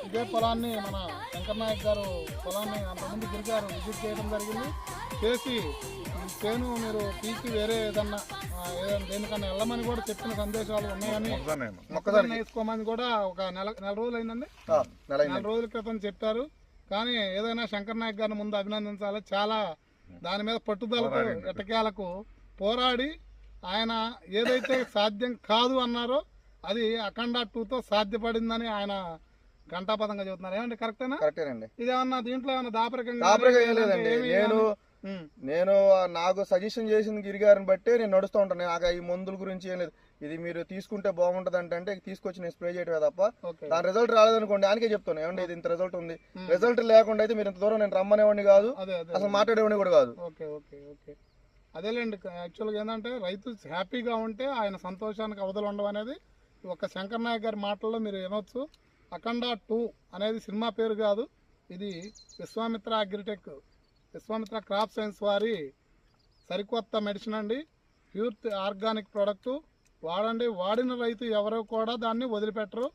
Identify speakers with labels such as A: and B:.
A: ఇదే పొలాన్ని మన శంకర్ నాయక్ గారు పొలాన్ని అంతకుముందు తిరిగారు, విజిట్ చేయడం జరిగింది. చేసి చేను మీరు పీకి వేరే ఏదన్నా దేనికన్నా వెళ్ళమని కూడా చెప్పిన సందేశాలు ఉన్నాయని, మొక్కజొన్న వేసుకోమని కూడా ఒక నెల రోజులు అయిందండి, నెల రోజుల క్రితం చెప్పారు. కానీ ఏదైనా శంకర్ నాయక్ గారిని ముందు అభినందించాలి. చాలా దాని మీద పట్టుదలకు ఎట్టకేలకు పోరాడి ఆయన ఏదైతే సాధ్యం కాదు అన్నారో అది అఖండ 2తో సాధ్యపడిందని ఆయన ఘంటాపథంగా చెబుతున్నారు. ఏమండి కరెక్టేనా?
B: కరెక్టేనండి.
A: ఇదేమన్నా దీంట్లో ఏమన్నా దాపరికంగా
B: నేను నాకు సజెషన్ చేసింది గిరిగారిని బట్టి నేను నడుస్తూ ఉంటాను. నాకు ఈ మందుల గురించి ఏం లేదు, ఇది మీరు తీసుకుంటే బాగుంటది అంటే తీసుకొచ్చి నేను స్ప్రే చేయటమే తప్ప దాని రిజల్ట్ రాలేదనుకోండి ఆయనకే చెప్తాను, ఏమండి ఇది ఇంత రిజల్ట్ ఉంది. రిజల్ట్ లేకుండా అయితే మీరు ఇంత దూరం నేను రమ్మనేవాడిని కాదు, అసలు మాట్లాడేవాడిని కూడా కాదు.
A: అదేలేండి, యాక్చువల్గా ఏంటంటే రైతు హ్యాపీగా ఉంటే ఆయన సంతోషానికి అవధులు ఉండవు అనేది ఒక శంకర్ నాయక్ గారి మాటల్లో మీరు వినొచ్చు. అఖండ 2 అనేది సినిమా పేరు కాదు, ఇది Vishwamitra agritech, Vishwamitra crop science వారి సరికొత్త మెడిసిన్ అండి. ప్యూర్ ఆర్గానిక్ ప్రోడక్ట్ వాడండి. వాడిన రైతు ఎవరో కూడా దాన్ని వదిలిపెట్టరు.